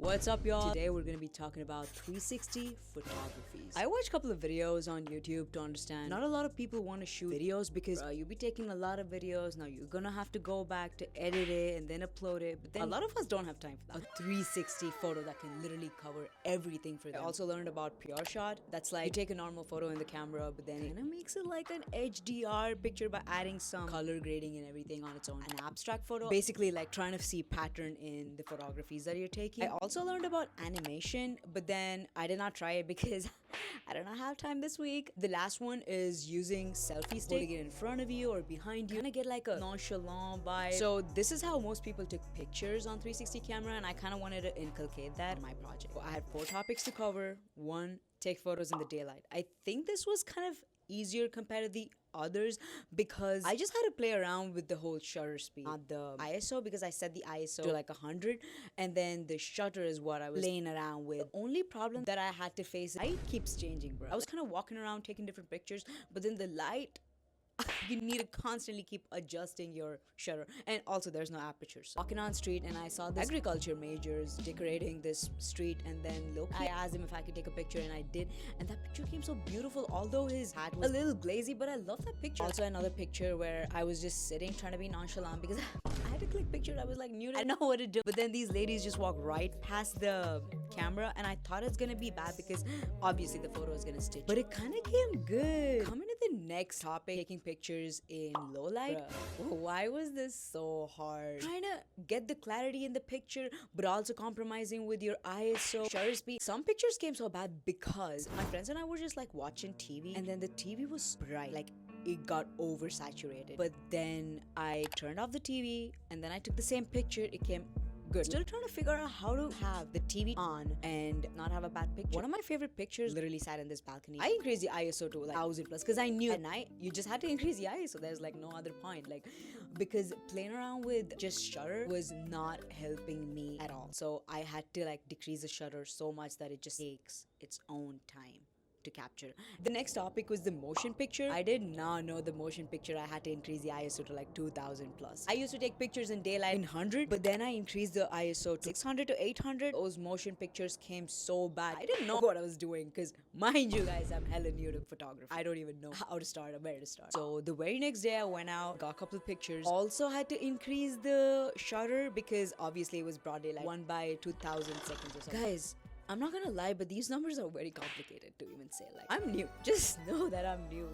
What's up, y'all? Today we're gonna be talking about 360 photographies. I watched a couple of videos on YouTube to understand not a lot of people want to shoot videos because you'll be taking a lot of videos. Now you're gonna have to go back to edit it and then upload it, but then a lot of us don't have time for that. A 360 photo that can literally cover everything for them. I also learned about pure shot. That's like you take a normal photo in the camera, but then it kind of makes it like an HDR picture by adding some color grading and everything on its own. An abstract photo, basically like trying to see pattern in the photographies that you're taking. I also learned about animation, but then I did not try it because I don't have time this week. The last one is using selfie stick, holding it in front of you or behind you, kind of get like a nonchalant vibe. So this is how most people took pictures on 360 camera, and I kind of wanted to inculcate that in my project. So I had 4 topics to cover. 1, take photos in the daylight. I think this was kind of easier compared to the others because I just had to play around with the whole shutter speed, not the ISO, because I set the ISO to like 100, and then the shutter is what I was playing around with. The only problem that I had to face, light keeps changing, bro. I was kind of walking around taking different pictures, but then the light, you need to constantly keep adjusting your shutter, and also there's no aperture. So walking on street and I saw the agriculture majors decorating this street, and then look, I asked him if I could take a picture, and I did, and that picture came so beautiful, although his hat was a little glazy, but I love that picture. Also another picture where I was just sitting trying to be nonchalant because I had to click pictures. I was like muted, I didn't know what to do, but then these ladies just walked right past the camera, and I thought it's gonna be bad because obviously the photo is gonna stitch, but it kind of came good. Coming to the next topic, taking pictures in low light. Why was this so hard? Trying to get the clarity in the picture, but also compromising with your ISO, shutter speed. Some pictures came so bad because my friends and I were just like watching TV, and then the TV was bright, like it got oversaturated. But then I turned off the TV, and then I took the same picture. It came good. Still trying to figure out how to have the TV on and not have a bad picture. One of my favorite pictures literally sat in this balcony. I increased the ISO to like 1000 plus because I knew at night you just had to increase the ISO. There's like no other point, like, because playing around with just shutter was not helping me at all. So I had to like decrease the shutter so much that it just takes its own time to capture. The next topic was the motion picture. I did not know the motion picture. I had to increase the ISO to like 2000 plus. I used to take pictures in daylight in 100, but then I increased the ISO to 600 to 800. Those motion pictures came so bad. I didn't know what I was doing because, mind you guys, I'm hella new to photography. I don't even know how to start or where to start. So the very next day I went out, got a couple of pictures. Also had to increase the shutter because obviously it was broad daylight, 1/2000 seconds or something. Guys, I'm not gonna lie, but these numbers are very complicated to even say. Like, I'm new. Just know that I'm new.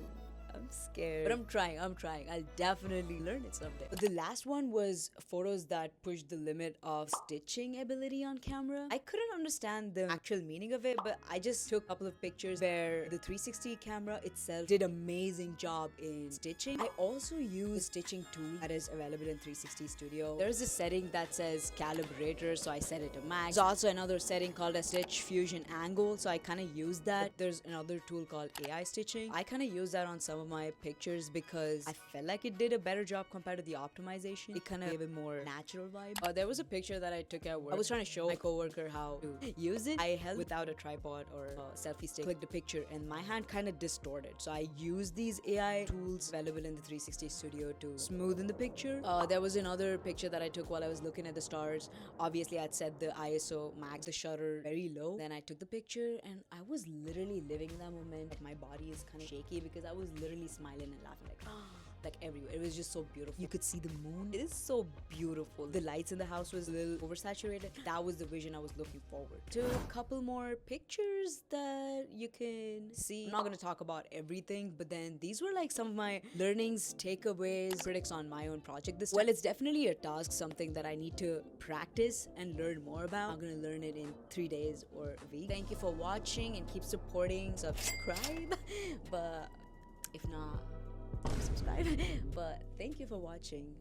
I'm scared, but I'm trying. I'll definitely learn it someday. But the last one was photos that pushed the limit of stitching ability on camera. I couldn't understand the actual meaning of it, but I just took a couple of pictures where the 360 camera itself did amazing job in stitching. I also use a stitching tool that is available in 360 Studio. There's a setting that says calibrator, so I set it to max. There's also another setting called a stitch fusion angle, so I kind of use that. There's another tool called AI stitching. I kind of use that on some of my pictures because I felt like it did a better job compared to the optimization. It kind of gave a more natural vibe. There was a picture that I took at work. I was trying to show my coworker how to use it. I held without a tripod or a selfie stick, clicked the picture, and my hand kind of distorted. So I used these AI tools available in the 360 Studio to smoothen the picture. There was another picture that I took while I was looking at the stars. Obviously, I'd set the ISO max, the shutter very low. Then I took the picture, and I was literally living in that moment. Like, my body is kind of shaky because I was literally smiling and laughing like everywhere. It was just so beautiful. You could see the moon. It is so beautiful. The lights in the house was a little oversaturated. That was the vision I was looking forward to. A couple more pictures that you can see. I'm not gonna talk about everything, but then these were like some of my learnings, takeaways, critics on my own project this time. Well, it's definitely a task, something that I need to practice and learn more about. I'm gonna learn it in 3 days or a week. Thank you for watching and keep supporting. Subscribe, but if not, subscribe. But thank you for watching.